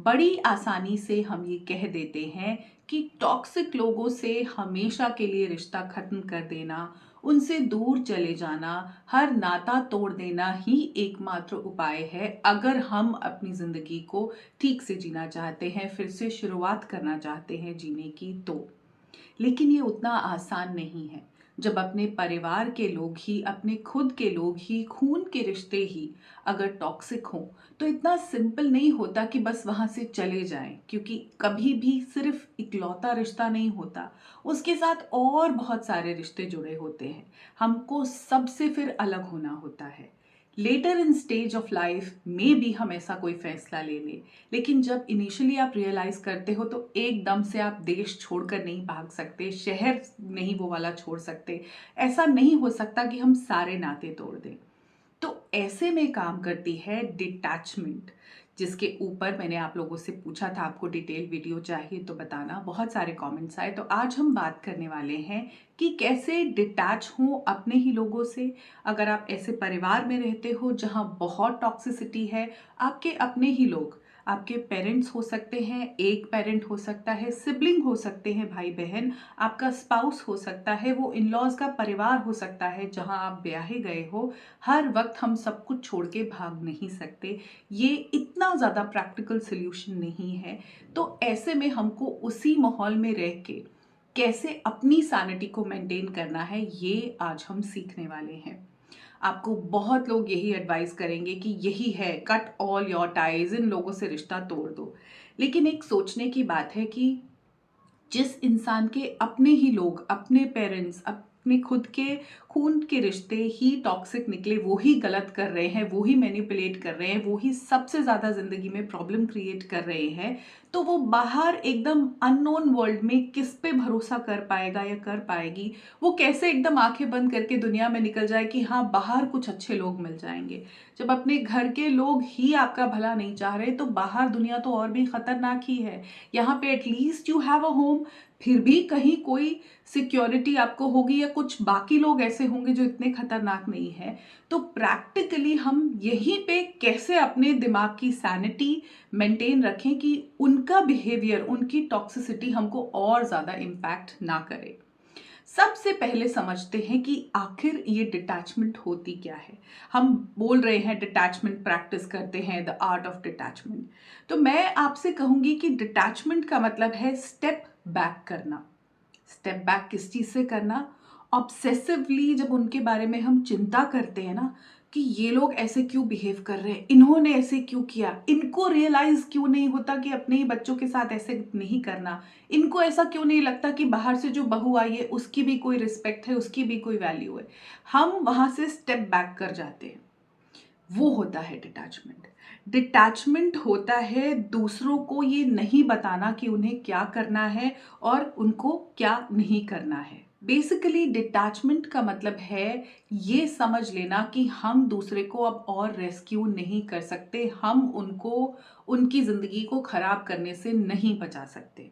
बड़ी आसानी से हम ये कह देते हैं कि टॉक्सिक लोगों से हमेशा के लिए रिश्ता खत्म कर देना, उनसे दूर चले जाना, हर नाता तोड़ देना ही एकमात्र उपाय है अगर हम अपनी जिंदगी को ठीक से जीना चाहते हैं, फिर से शुरुआत करना चाहते हैं जीने की तो। लेकिन ये उतना आसान नहीं है। जब अपने परिवार के लोग ही, अपने खुद के लोग ही, खून के रिश्ते ही अगर टॉक्सिक हों, तो इतना सिंपल नहीं होता कि बस वहाँ से चले जाएं, क्योंकि कभी भी सिर्फ इकलौता रिश्ता नहीं होता, उसके साथ और बहुत सारे रिश्ते जुड़े होते हैं। हमको सबसे फिर अलग होना होता है। Later in stage of life में भी हम ऐसा कोई फैसला ले लें, लेकिन जब इनिशियली आप रियलाइज करते हो तो एकदम से आप देश छोड़कर नहीं भाग सकते, शहर नहीं वो वाला छोड़ सकते। ऐसा नहीं हो सकता कि हम सारे नाते तोड़ दें। तो ऐसे में काम करती है डिटैचमेंट, जिसके ऊपर मैंने आप लोगों से पूछा था आपको डिटेल वीडियो चाहिए तो बताना, बहुत सारे कमेंट्स आए। तो आज हम बात करने वाले हैं कि कैसे डिटैच हो अपने ही लोगों से। अगर आप ऐसे परिवार में रहते हो जहां बहुत टॉक्सिसिटी है, आपके अपने ही लोग, आपके पेरेंट्स हो सकते हैं, एक पेरेंट हो सकता है, सिबलिंग हो सकते हैं, भाई बहन, आपका स्पाउस हो सकता है, वो इन लॉज का परिवार हो सकता है जहां आप ब्याहे गए हो। हर वक्त हम सब कुछ छोड़ के भाग नहीं सकते, ये इतना ज़्यादा प्रैक्टिकल सोल्यूशन नहीं है। तो ऐसे में हमको उसी माहौल में रह के कैसे अपनी सैनिटी को मेंटेन करना है, ये आज हम सीखने वाले हैं। आपको बहुत लोग यही एडवाइस करेंगे कि यही है, कट ऑल योर टाइज, इन लोगों से रिश्ता तोड़ दो। लेकिन एक सोचने की बात है कि जिस इंसान के अपने ही लोग, अपने पेरेंट्स, अपने खुद के खून के रिश्ते ही टॉक्सिक निकले, वो ही गलत कर रहे हैं, वो ही मैनिपुलेट कर रहे हैं, वो ही सबसे ज़्यादा ज़िंदगी में प्रॉब्लम क्रिएट कर रहे हैं, तो वो बाहर एकदम अननोन वर्ल्ड में किस पे भरोसा कर पाएगा या कर पाएगी? वो कैसे एकदम आंखें बंद करके दुनिया में निकल जाए कि हाँ बाहर कुछ अच्छे लोग मिल जाएंगे? जब अपने घर के लोग ही आपका भला नहीं चाह रहे, तो बाहर दुनिया तो और भी खतरनाक ही है। यहाँ पे at least you have a home, फिर भी कहीं कोई सिक्योरिटी आपको होगी, या कुछ बाकी लोग ऐसे होंगे जो इतने खतरनाक नहीं है। तो प्रैक्टिकली हम यहीं पे कैसे अपने दिमाग की सैनिटी मेंटेन रखें कि उनका बिहेवियर, उनकी टॉक्सिसिटी हमको और ज़्यादा इम्पैक्ट ना करे। सबसे पहले समझते हैं कि आखिर ये डिटैचमेंट होती क्या है। हम बोल रहे हैं डिटैचमेंट प्रैक्टिस करते हैं, द आर्ट ऑफ डिटैचमेंट। तो मैं आपसे कहूंगी कि डिटैचमेंट का मतलब है स्टेप बैक करना। स्टेप बैक किस चीज से करना? ऑब्सेसिवली जब उनके बारे में हम चिंता करते हैं ना, कि ये लोग ऐसे क्यों बिहेव कर रहे हैं, इन्होंने ऐसे क्यों किया, इनको रियलाइज क्यों नहीं होता कि अपने ही बच्चों के साथ ऐसे नहीं करना, इनको ऐसा क्यों नहीं लगता कि बाहर से जो बहू आई है उसकी भी कोई रिस्पेक्ट है, उसकी भी कोई वैल्यू है। हम वहां से स्टेप बैक कर जाते हैं। वो होता है डिटैचमेंट। डिटैचमेंट होता है दूसरों को ये नहीं बताना कि उन्हें क्या करना है और उनको क्या नहीं करना है। बेसिकली डिटैचमेंट का मतलब है ये समझ लेना कि हम दूसरे को अब और रेस्क्यू नहीं कर सकते, हम उनको, उनकी जिंदगी को खराब करने से नहीं बचा सकते।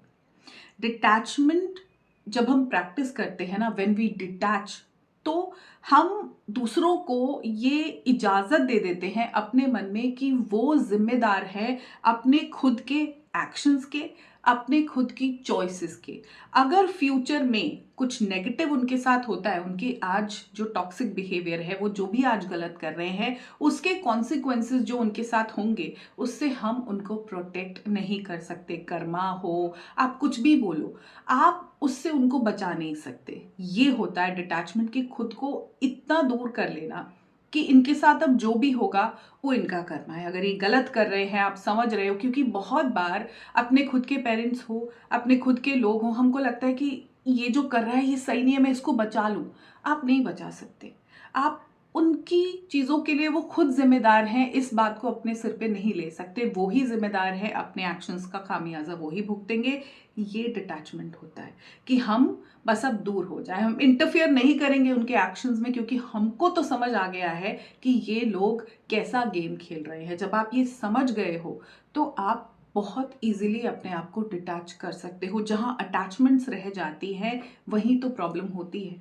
डिटैचमेंट जब हम प्रैक्टिस करते हैं ना, व्हेन वी डिटैच, तो हम दूसरों को ये इजाजत दे देते हैं अपने मन में कि वो जिम्मेदार है अपने खुद के एक्शंस के, अपने खुद की चॉइसेस के। अगर फ्यूचर में कुछ नेगेटिव उनके साथ होता है, उनके आज जो टॉक्सिक बिहेवियर है, वो जो भी आज गलत कर रहे हैं, उसके कॉन्सिक्वेंसेस जो उनके साथ होंगे, उससे हम उनको प्रोटेक्ट नहीं कर सकते। कर्मा हो, आप कुछ भी बोलो, आप उससे उनको बचा नहीं सकते। ये होता है डिटैचमेंट, की खुद को इतना दूर कर लेना कि इनके साथ अब जो भी होगा वो इनका करना है। अगर ये गलत कर रहे हैं, आप समझ रहे हो, क्योंकि बहुत बार अपने खुद के पेरेंट्स हो, अपने खुद के लोग हो, हमको लगता है कि ये जो कर रहा है ये सही नहीं है, मैं इसको बचा लूं। आप नहीं बचा सकते। आप उनकी चीजों के लिए वो खुद जिम्मेदार हैं, इस बात को अपने सिर पे नहीं ले सकते। वो ही जिम्मेदार है, अपने एक्शंस का खामियाजा वो ही भुगतेंगे। ये डिटैचमेंट होता है कि हम बस अब दूर हो जाए, हम इंटरफियर नहीं करेंगे उनके एक्शंस में, क्योंकि हमको तो समझ आ गया है कि ये लोग कैसा गेम खेल रहे हैं। जब आप ये समझ गए हो तो आप बहुत इजीली अपने आप को डिटैच कर सकते हो। जहां अटैचमेंट्स रह जाती हैं वहीं तो प्रॉब्लम होती है।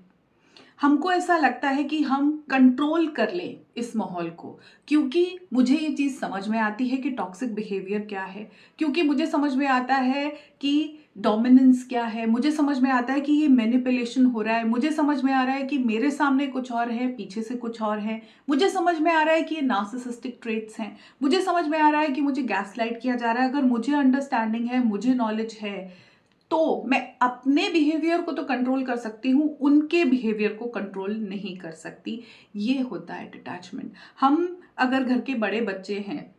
हमको ऐसा लगता है कि हम कंट्रोल कर लें इस माहौल को, क्योंकि मुझे ये चीज़ समझ में आती है कि टॉक्सिक बिहेवियर क्या है, क्योंकि मुझे समझ में आता है कि डोमिनेंस क्या है, मुझे समझ में आता है कि ये मैनिपुलेशन हो रहा है, मुझे समझ में आ रहा है कि मेरे सामने कुछ और है, पीछे से कुछ और है, मुझे समझ में आ रहा है कि ये नार्सिसिस्टिक ट्रेट्स हैं, मुझे समझ में आ रहा है कि मुझे गैसलाइट किया जा रहा है। अगर मुझे अंडरस्टैंडिंग है, मुझे नॉलेज है, तो मैं अपने बिहेवियर को तो कंट्रोल कर सकती हूँ, उनके बिहेवियर को कंट्रोल नहीं कर सकती। ये होता है डिटैचमेंट। हम अगर घर के बड़े बच्चे हैं,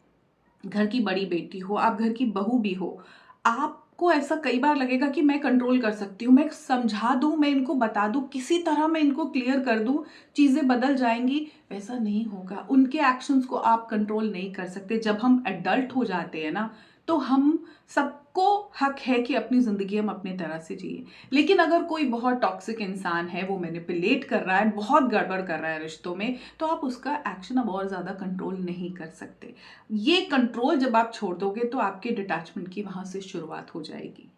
घर की बड़ी बेटी हो, आप घर की बहू भी हो, आपको ऐसा कई बार लगेगा कि मैं कंट्रोल कर सकती हूँ, मैं समझा दूँ, मैं इनको बता दूँ, किसी तरह मैं इनको क्लियर कर दूँ, चीज़ें बदल जाएंगी। वैसा नहीं होगा। उनके एक्शंस को आप कंट्रोल नहीं कर सकते। जब हम एडल्ट हो जाते हैं ना, तो हम सबको हक है कि अपनी ज़िंदगी हम अपने तरह से जिए। लेकिन अगर कोई बहुत टॉक्सिक इंसान है, वो मैनिपुलेट कर रहा है, बहुत गड़बड़ कर रहा है रिश्तों में, तो आप उसका एक्शन अब और ज़्यादा कंट्रोल नहीं कर सकते। ये कंट्रोल जब आप छोड़ दोगे तो आपके डिटैचमेंट की वहाँ से शुरुआत हो जाएगी।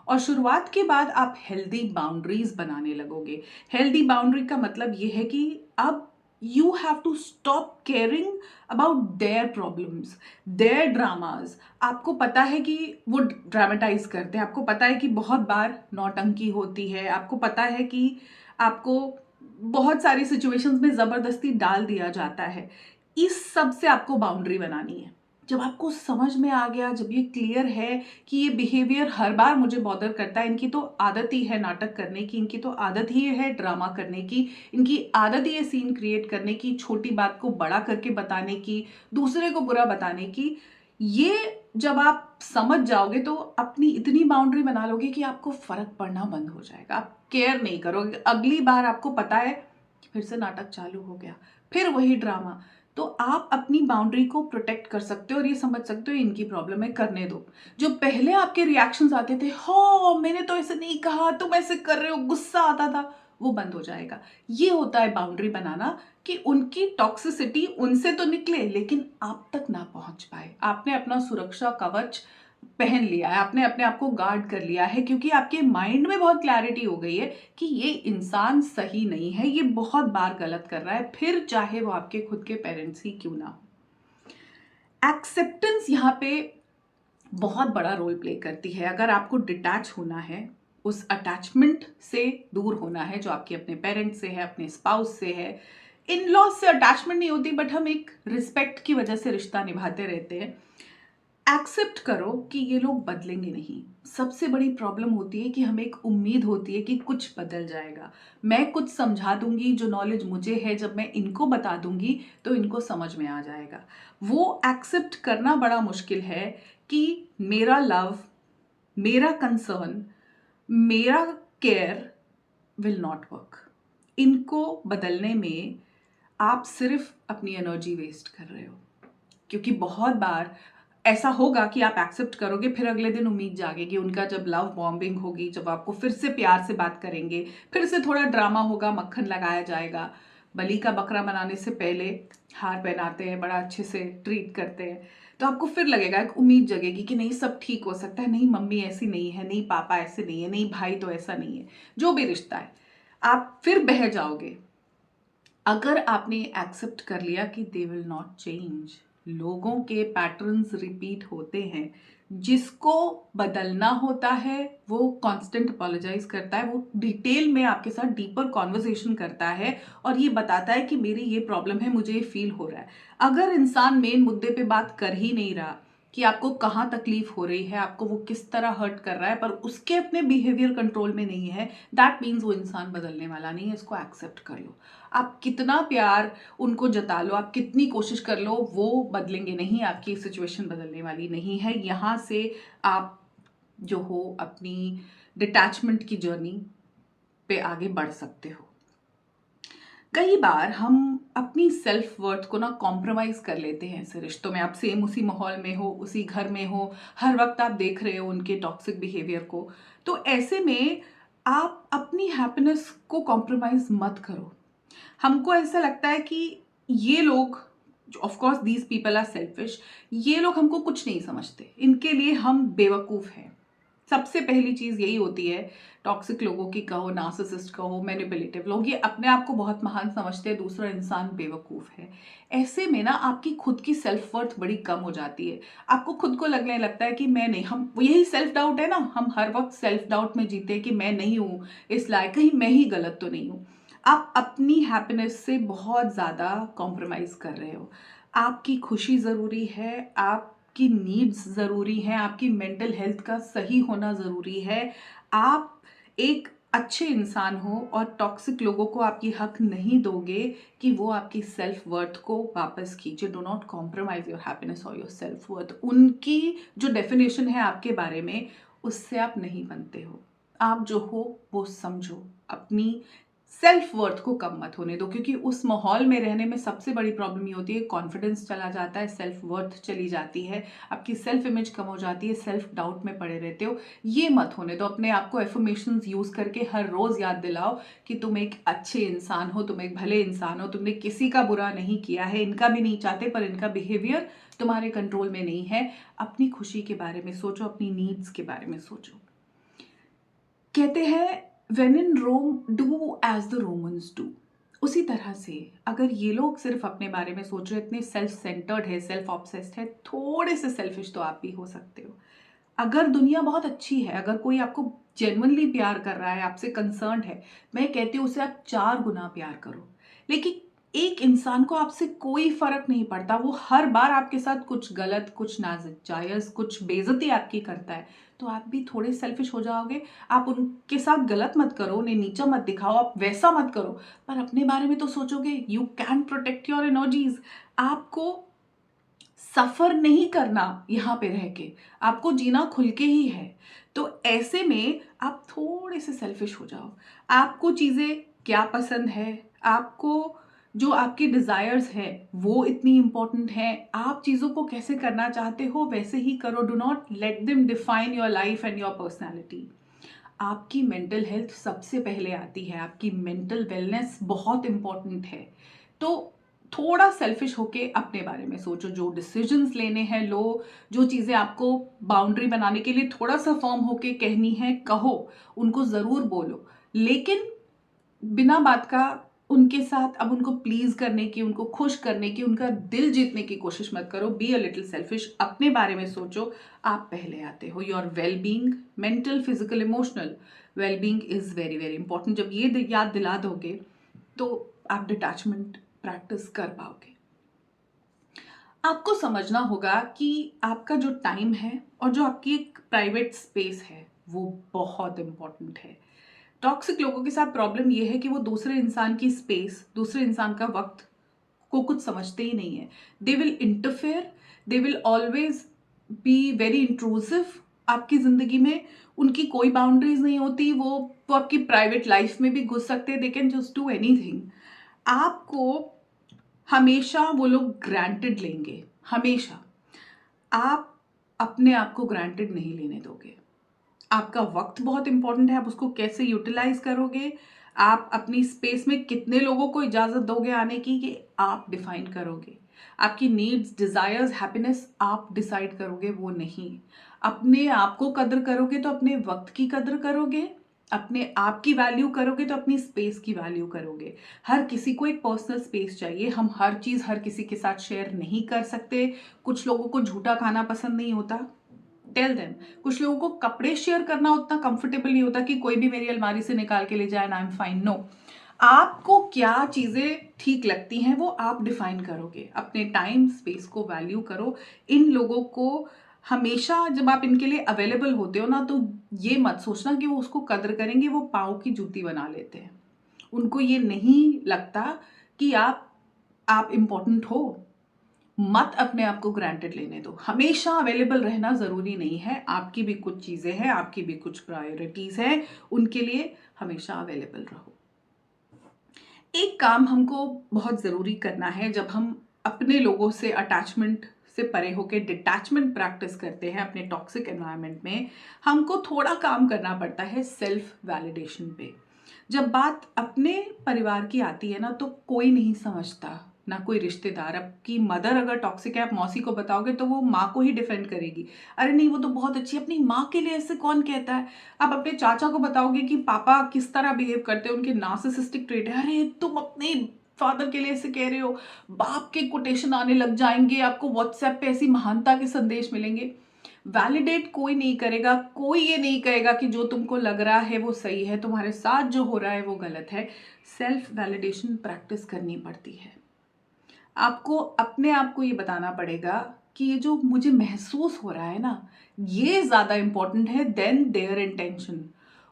और शुरुआत के बाद आप हेल्दी बाउंड्रीज बनाने लगोगे। हेल्दी बाउंड्री का मतलब ये है कि अब you have to stop caring about their problems, their dramas. आपको पता है कि वो ड्रामेटाइज करते हैं, आपको पता है कि बहुत बार नौटंकी होती है, आपको पता है कि आपको बहुत सारी सिचुएशंस में ज़बरदस्ती डाल दिया जाता है। इस सब से आपको बाउंड्री बनानी है। जब आपको समझ में आ गया, जब ये क्लियर है कि ये बिहेवियर हर बार मुझे बॉदर करता है, इनकी तो आदत ही है नाटक करने की, इनकी तो आदत ही है ड्रामा करने की, इनकी आदत ही है सीन क्रिएट करने की, छोटी बात को बड़ा करके बताने की, दूसरे को बुरा बताने की, ये जब आप समझ जाओगे तो अपनी इतनी बाउंड्री बना लोगे कि आपको फर्क पड़ना बंद हो जाएगा। आप केयर नहीं करोगे। अगली बार आपको पता है कि फिर से नाटक चालू हो गया, फिर वही ड्रामा, तो आप अपनी बाउंड्री को प्रोटेक्ट कर सकते हो और ये समझ सकते हो इनकी प्रॉब्लम है, करने दो। जो पहले आपके रिएक्शंस आते थे, हो मैंने तो ऐसे नहीं कहा, तुम ऐसे कर रहे हो, गुस्सा आता था, वो बंद हो जाएगा। ये होता है बाउंड्री बनाना, कि उनकी टॉक्सिसिटी उनसे तो निकले लेकिन आप तक ना पहुंच पाए। आपने अपना सुरक्षा कवच पहन लिया है, आपने अपने आप को गार्ड कर लिया है, क्योंकि आपके माइंड में बहुत क्लैरिटी हो गई है कि ये इंसान सही नहीं है, ये बहुत बार गलत कर रहा है, फिर चाहे वो आपके खुद के पेरेंट्स ही क्यों ना हो। एक्सेप्टेंस यहाँ पे बहुत बड़ा रोल प्ले करती है। अगर आपको डिटैच होना है, उस अटैचमेंट से दूर होना है जो आपके अपने पेरेंट्स से है, अपने स्पाउस से है, इन लॉज से अटैचमेंट नहीं होती, बट हम एक रिस्पेक्ट की वजह से रिश्ता निभाते रहते हैं। एक्सेप्ट करो कि ये लोग बदलेंगे नहीं। सबसे बड़ी प्रॉब्लम होती है कि हमें एक उम्मीद होती है कि कुछ बदल जाएगा, मैं कुछ समझा दूंगी, जो नॉलेज मुझे है जब मैं इनको बता दूंगी तो इनको समझ में आ जाएगा। वो एक्सेप्ट करना बड़ा मुश्किल है कि मेरा लव, मेरा कंसर्न, मेरा केयर विल नॉट वर्क। इनको बदलने में आप सिर्फ अपनी एनर्जी वेस्ट कर रहे हो, क्योंकि बहुत बार ऐसा होगा कि आप एक्सेप्ट करोगे, फिर अगले दिन उम्मीद जागेगी उनका, जब लव बॉम्बिंग होगी, जब आपको फिर से प्यार से बात करेंगे, फिर से थोड़ा ड्रामा होगा, मक्खन लगाया जाएगा, बलि का बकरा बनाने से पहले हार पहनाते हैं, बड़ा अच्छे से ट्रीट करते हैं, तो आपको फिर लगेगा, एक उम्मीद जगेगी कि नहीं सब ठीक हो सकता है, नहीं मम्मी ऐसी नहीं है, नहीं पापा ऐसे नहीं है, नहीं भाई तो ऐसा नहीं है, जो भी रिश्ता है, आप फिर बह जाओगे। अगर आपने एक्सेप्ट कर लिया कि दे विल नॉट चेंज, लोगों के पैटर्न्स रिपीट होते हैं, जिसको बदलना होता है वो कांस्टेंट अपोलोजाइज करता है, वो डिटेल में आपके साथ डीपर कॉन्वर्सेशन करता है और ये बताता है कि मेरी ये प्रॉब्लम है, मुझे ये फील हो रहा है। अगर इंसान मेन मुद्दे पे बात कर ही नहीं रहा कि आपको कहाँ तकलीफ हो रही है, आपको वो किस तरह हर्ट कर रहा है, पर उसके अपने बिहेवियर कंट्रोल में नहीं है, दैट मीन्स वो इंसान बदलने वाला नहीं है। इसको एक्सेप्ट कर लो। आप कितना प्यार उनको जता लो, आप कितनी कोशिश कर लो, वो बदलेंगे नहीं, आपकी सिचुएशन बदलने वाली नहीं है। यहाँ से आप जो हो अपनी डिटैचमेंट की जर्नी पे आगे बढ़ सकते हो। कई बार हम अपनी सेल्फ वर्थ को ना कॉम्प्रोमाइज कर लेते हैं ऐसे रिश्तों में। आप सेम उसी माहौल में हो, उसी घर में हो, हर वक्त आप देख रहे हो उनके टॉक्सिक बिहेवियर को, तो ऐसे में आप अपनी हैप्पीनेस को कॉम्प्रोमाइज मत करो। हमको ऐसा लगता है कि ये लोग, of course these people are selfish, ये लोग हमको कुछ नहीं समझते, इनके लिए हम बेवकूफ़ हैं। सबसे पहली चीज़ यही होती है, टॉक्सिक लोगों की कहो, नार्सिसिस्ट कहो, मैनिपुलेटिव लोग, ये अपने आप को बहुत महान समझते हैं, दूसरा इंसान बेवकूफ़ है। ऐसे में ना आपकी खुद की सेल्फ वर्थ बड़ी कम हो जाती है। आपको खुद को लगने लगता है कि मैं नहीं, हम यही सेल्फ डाउट है ना, हम हर वक्त सेल्फ डाउट में जीते हैं कि मैं नहीं हूँ इस लायक, कहीं मैं ही गलत तो नहीं हूँ। आप अपनी हैप्पीनेस से बहुत ज़्यादा कॉम्प्रोमाइज़ कर रहे हो। आपकी खुशी ज़रूरी है, आपकी नीड्स ज़रूरी हैं, आपकी मेंटल हेल्थ का सही होना ज़रूरी है। आप एक अच्छे इंसान हो और टॉक्सिक लोगों को आप ये हक नहीं दोगे कि वो आपकी सेल्फ वर्थ को वापस खींचे। Do not compromise your happiness और योर सेल्फ वर्थ। उनकी जो डेफिनेशन है आपके बारे में, उससे आप नहीं बनते हो। आप जो हो वो समझो, अपनी सेल्फ वर्थ को कम मत होने दो, क्योंकि उस माहौल में रहने में सबसे बड़ी प्रॉब्लम ये होती है, कॉन्फिडेंस चला जाता है, सेल्फ वर्थ चली जाती है, आपकी सेल्फ इमेज कम हो जाती है, सेल्फ डाउट में पड़े रहते हो। ये मत होने दो। अपने आप को एफर्मेशंस यूज करके हर रोज याद दिलाओ कि तुम एक अच्छे इंसान हो, तुम एक भले इंसान हो, तुमने किसी का बुरा नहीं किया है, इनका भी नहीं चाहते, पर इनका बिहेवियर तुम्हारे कंट्रोल में नहीं है। अपनी खुशी के बारे में सोचो, अपनी नीड्स के बारे में सोचो। कहते हैं when in Rome do as the Romans do. उसी तरह से अगर ये लोग सिर्फ अपने बारे में सोच रहे, इतने सेल्फ सेंटर्ड है, सेल्फ ऑब्सेस्ड है, थोड़े से सेल्फिश तो आप भी हो सकते हो। अगर दुनिया बहुत अच्छी है, अगर कोई आपको जेन्युइनली प्यार कर रहा है, आपसे कंसर्न्ड है, मैं कहती हूँ उसे आप 4 गुना प्यार करो। लेकिन एक इंसान को आपसे कोई फर्क नहीं पड़ता, वो हर बार आपके साथ कुछ गलत, कुछ नाजायज, कुछ बेइज्जती आपकी करता है, तो आप भी थोड़े सेल्फिश हो जाओगे। आप उनके साथ गलत मत करो, उन्हें नीचा मत दिखाओ, आप वैसा मत करो, पर अपने बारे में तो सोचोगे। You can protect your energies. आपको सफर नहीं करना यहाँ पे रह के, आपको जीना खुल के ही है। तो ऐसे में आप थोड़े से सेल्फिश हो जाओ। आपको चीज़ें क्या पसंद है, आपको जो आपके डिज़ायर्स हैं वो इतनी इम्पोर्टेंट है, आप चीज़ों को कैसे करना चाहते हो वैसे ही करो। Do not let them define your life and your personality. आपकी मेंटल हेल्थ सबसे पहले आती है, आपकी मेंटल वेलनेस बहुत इंपॉर्टेंट है। तो थोड़ा सेल्फिश होके अपने बारे में सोचो, जो डिसीजंस लेने हैं लो, जो चीज़ें आपको बाउंड्री बनाने के लिए थोड़ा सा फर्म होके कहनी है कहो, उनको ज़रूर बोलो, लेकिन बिना बात का उनके साथ अब उनको प्लीज करने की, उनको खुश करने की, उनका दिल जीतने की कोशिश मत करो। बी अ लिटिल सेल्फिश, अपने बारे में सोचो। आप पहले आते हो। Your well being, mental, physical, emotional well being is very very important. जब ये याद दिला दोगे तो आप डिटैचमेंट प्रैक्टिस कर पाओगे। आपको समझना होगा कि आपका जो टाइम है और जो आपकी एक प्राइवेट स्पेस है वो बहुत इंपॉर्टेंट है। टॉक्सिक लोगों के साथ प्रॉब्लम ये है कि वो दूसरे इंसान की स्पेस, दूसरे इंसान का वक्त को कुछ समझते ही नहीं है। They will interfere, they will always be very intrusive आपकी जिंदगी में। उनकी कोई बाउंड्रीज नहीं होती, वो आपकी प्राइवेट लाइफ में भी घुस सकते हैं। They can just do anything. आपको हमेशा वो लोग ग्रांटेड लेंगे, हमेशा। आप अपने आप को ग्रांटेड नहीं लेने दोगे। आपका वक्त बहुत इंपॉर्टेंट है, आप उसको कैसे यूटिलाइज करोगे, आप अपनी स्पेस में कितने लोगों को इजाजत दोगे आने की, कि आप डिफाइन करोगे। आपकी नीड्स, डिजायर्स, हैप्पीनेस आप डिसाइड करोगे, वो नहीं। अपने आप को कदर करोगे तो अपने वक्त की कदर करोगे, अपने आप की वैल्यू करोगे तो अपनी स्पेस की वैल्यू करोगे। हर किसी को एक पर्सनल स्पेस चाहिए। हम हर चीज हर किसी के साथ शेयर नहीं कर सकते। कुछ लोगों को झूठा खाना पसंद नहीं होता, टेल देम। कुछ लोगों को कपड़े शेयर करना उतना कंफर्टेबल नहीं होता कि कोई भी मेरी अलमारी से निकाल के ले जाए and I am fine. No, आपको क्या चीजें ठीक लगती हैं वो आप डिफाइन करोगे। अपने टाइम स्पेस को वैल्यू करो। इन लोगों को हमेशा जब आप इनके लिए अवेलेबल होते हो ना, तो ये मत सोचना कि वो उसको कदर करेंगे। वो पाँव की जूती बना लेते हैं। उनको ये नहीं लगता कि आप इम्पोर्टेंट हो। मत अपने आप को ग्रांटेड लेने दो। हमेशा अवेलेबल रहना जरूरी नहीं है। आपकी भी कुछ चीजें हैं, आपकी भी कुछ प्रायोरिटीज हैं, उनके लिए हमेशा अवेलेबल रहो। एक काम हमको बहुत जरूरी करना है जब हम अपने लोगों से अटैचमेंट से परे होकर डिटैचमेंट प्रैक्टिस करते हैं अपने टॉक्सिक एनवायरनमेंट में, हमको थोड़ा काम करना पड़ता है सेल्फ वैलिडेशन पे। जब बात अपने परिवार की आती है ना, तो कोई नहीं समझता, ना कोई रिश्तेदार। आपकी मदर अगर टॉक्सिक है, आप मौसी को बताओगे तो वो माँ को ही डिफेंड करेगी, अरे नहीं वो तो बहुत अच्छी है, अपनी माँ के लिए ऐसे कौन कहता है। आप अपने चाचा को बताओगे कि पापा किस तरह बिहेव करते हैं, उनके नार्सिसिस्टिक ट्रेट है, अरे तुम अपने फादर के लिए ऐसे कह रहे हो, बाप के कोटेशन आने लग जाएंगे, आपको व्हाट्सएप पे ऐसी महानता के संदेश मिलेंगे। वैलिडेट कोई नहीं करेगा, कोई ये नहीं कहेगा कि जो तुमको लग रहा है वो सही है, तुम्हारे साथ जो हो रहा है वो गलत है। सेल्फ वैलिडेशन प्रैक्टिस करनी पड़ती है। आपको अपने आप को ये बताना पड़ेगा कि ये जो मुझे महसूस हो रहा है ना, ये ज्यादा इंपॉर्टेंट है देन देयर इंटेंशन।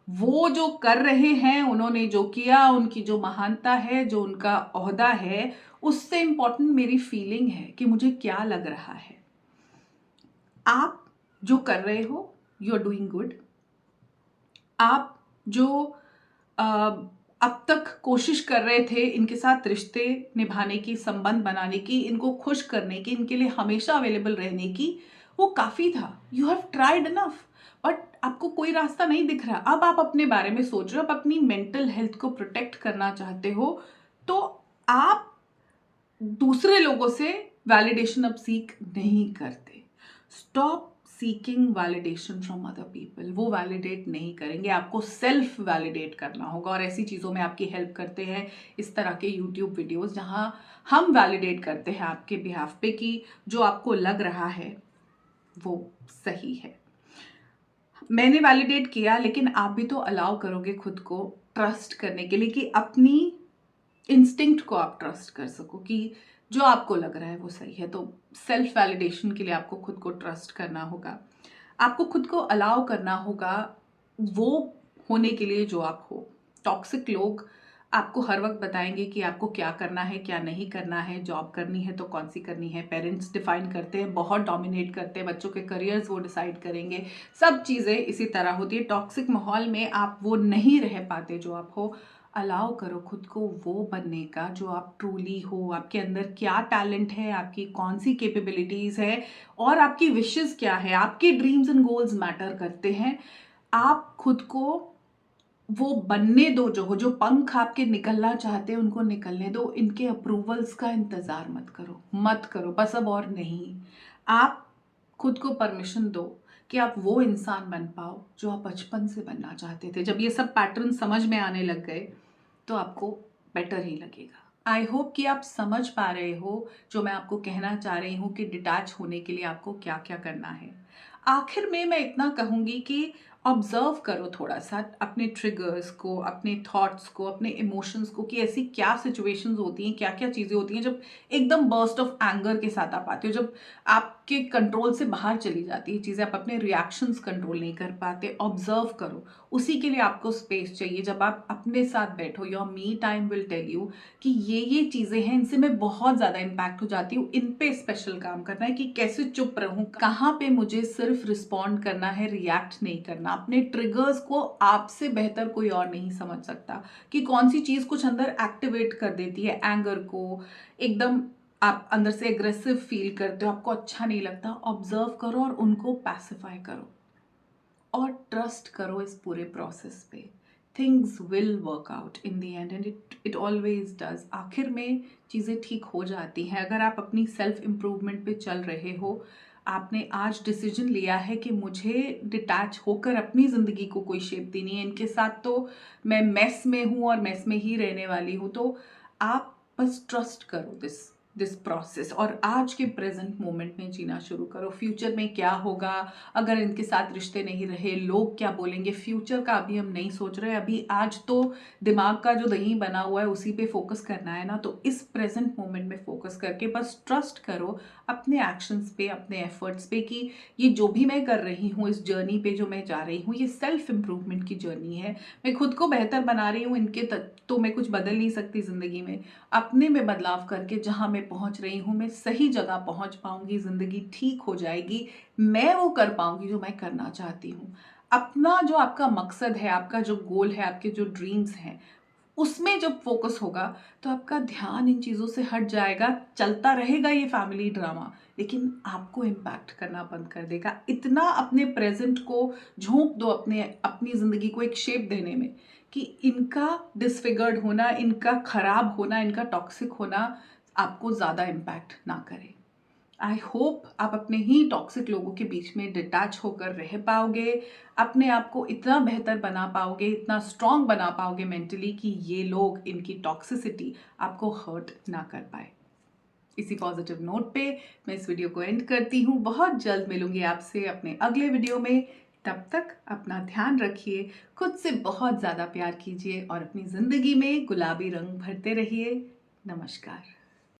वो जो कर रहे हैं, उन्होंने जो किया, उनकी जो महानता है, जो उनका ओहदा है, उससे इंपॉर्टेंट मेरी फीलिंग है कि मुझे क्या लग रहा है। आप जो कर रहे हो, यू आर डूइंग गुड। आप जो अब तक कोशिश कर रहे थे इनके साथ रिश्ते निभाने की, संबंध बनाने की, इनको खुश करने की, इनके लिए हमेशा अवेलेबल रहने की, वो काफी था। You have tried enough, but आपको कोई रास्ता नहीं दिख रहा। अब आप अपने बारे में सोच रहे हो, आप अपनी मेंटल हेल्थ को प्रोटेक्ट करना चाहते हो, तो आप दूसरे लोगों से वैलिडेशन अब सीख नहीं करते। Stop seeking validation from other people. वो वैलिडेट नहीं करेंगे, आपको सेल्फ वैलिडेट करना होगा। और ऐसी चीज़ों में आपकी हेल्प करते हैं इस तरह के यूट्यूब वीडियोस, जहां हम वैलिडेट करते हैं आपके बिहाफ पे कि जो आपको लग रहा है वो सही है। मैंने वैलिडेट किया, लेकिन आप भी तो अलाउ करोगे खुद को ट्रस्ट करने के लिए, कि अपनी इंस्टिंक्ट को आप ट्रस्ट कर सको कि जो आपको लग रहा है वो सही है। तो सेल्फ वैलिडेशन के लिए आपको खुद को ट्रस्ट करना होगा, आपको खुद को अलाउ करना होगा वो होने के लिए जो आप हो। टॉक्सिक लोग आपको हर वक्त बताएंगे कि आपको क्या करना है, क्या नहीं करना है, जॉब करनी है तो कौन सी करनी है। पेरेंट्स डिफाइन करते हैं, बहुत डोमिनेट करते हैं, बच्चों के करियर्स वो डिसाइड करेंगे। सब चीज़ें इसी तरह होती है। टॉक्सिक माहौल में आप वो नहीं रह पाते जो आप हो। अलाउ करो खुद को वो बनने का जो आप ट्रूली हो। आपके अंदर क्या टैलेंट है, आपकी कौन सी कैपेबिलिटीज़ है, और आपकी विशेस क्या है। आपके ड्रीम्स एंड गोल्स मैटर करते हैं। आप खुद को वो बनने दो जो हो, जो पंख आपके निकलना चाहते हैं उनको निकलने दो। इनके अप्रूवल्स का इंतजार मत करो बस, अब और नहीं। आप खुद को परमिशन दो कि आप वो इंसान बन पाओ जो आप बचपन से बनना चाहते थे। जब ये सब पैटर्न समझ में आने लग गए तो आपको बेटर ही लगेगा। आई होप कि आप समझ पा रहे हो जो मैं आपको कहना चाह रही हूँ कि डिटैच होने के लिए आपको क्या क्या करना है। आखिर में मैं इतना कहूँगी कि ऑब्जर्व करो थोड़ा सा अपने ट्रिगर्स को, अपने थॉट्स को, अपने इमोशंस को, कि ऐसी क्या सिचुएशंस होती हैं, क्या क्या चीज़ें होती हैं जब एकदम बर्स्ट ऑफ एंगर के साथ आप आते हो, जब आपके कंट्रोल से बाहर चली जाती है चीज़ें, आप अपने रिएक्शंस कंट्रोल नहीं कर पाते। ऑब्जर्व करो, उसी के लिए आपको स्पेस चाहिए। जब आप अपने साथ बैठो, your me time will tell you कि ये चीज़ें हैं, इनसे मैं बहुत ज़्यादा इम्पैक्ट हो जाती हूँ, इन पे स्पेशल काम करना है कि कैसे चुप रहूँ, कहाँ पे मुझे सिर्फ रिस्पॉन्ड करना है, रिएक्ट नहीं करना। अपने ट्रिगर्स को आपसे बेहतर कोई और नहीं समझ सकता कि कौन सी चीज़ कुछ अंदर एक्टिवेट कर देती है एंगर को। एकदम आप अंदर से एग्रेसिव फील करते हो, आपको अच्छा नहीं लगता। ऑब्जर्व करो और उनको पैसिफाई करो और ट्रस्ट करो इस पूरे प्रोसेस पे। Things will work out in the end, and it always does. आखिर में चीज़ें ठीक हो जाती हैं अगर आप अपनी सेल्फ इम्प्रूवमेंट पे चल रहे हो। आपने आज डिसीजन लिया है कि मुझे डिटैच होकर अपनी ज़िंदगी को कोई शेप देनी है, इनके साथ तो मैं मेस में हूँ और मेस में ही रहने वाली हूँ। तो आप बस ट्रस्ट करो दिस प्रोसेस और आज के प्रेजेंट मोमेंट में जीना शुरू करो। फ्यूचर में क्या होगा, अगर इनके साथ रिश्ते नहीं रहे, लोग क्या बोलेंगे, फ्यूचर का अभी हम नहीं सोच रहे। अभी आज तो दिमाग का जो दही बना हुआ है उसी पे फोकस करना है ना। तो इस प्रेजेंट मोमेंट में फोकस करके बस ट्रस्ट करो अपने एक्शंस पे, अपने एफर्ट्स पे, कि ये जो भी मैं कर रही हूँ, इस जर्नी पे जो मैं जा रही हूँ, ये सेल्फ इम्प्रूवमेंट की जर्नी है। मैं खुद को बेहतर बना रही हूँ, इनके तो मैं कुछ बदल नहीं सकती ज़िंदगी में। अपने में बदलाव करके जहाँ मैं पहुँच रही हूँ, मैं सही जगह पहुँच पाऊँगी, ज़िंदगी ठीक हो जाएगी, मैं वो कर पाऊँगी जो मैं करना चाहती हूँ। अपना जो आपका मकसद है, आपका जो गोल है, आपके जो ड्रीम्स हैं, उसमें जब फोकस होगा तो आपका ध्यान इन चीज़ों से हट जाएगा। चलता रहेगा ये फैमिली ड्रामा, लेकिन आपको इम्पैक्ट करना बंद कर देगा। इतना अपने प्रेजेंट को झोंक दो, अपनी ज़िंदगी को एक शेप देने में, कि इनका डिसफिगर्ड होना, इनका खराब होना, इनका टॉक्सिक होना आपको ज़्यादा इम्पैक्ट ना करे। आई होप आप अपने ही टॉक्सिक लोगों के बीच में डिटैच होकर रह पाओगे, अपने आप को इतना बेहतर बना पाओगे, इतना स्ट्रांग बना पाओगे मेंटली कि ये लोग, इनकी टॉक्सिसिटी आपको हर्ट ना कर पाए। इसी पॉजिटिव नोट पे मैं इस वीडियो को एंड करती हूँ। बहुत जल्द मिलूंगी आपसे अपने अगले वीडियो में। तब तक अपना ध्यान रखिए, खुद से बहुत ज़्यादा प्यार कीजिए और अपनी ज़िंदगी में गुलाबी रंग भरते रहिए। नमस्कार।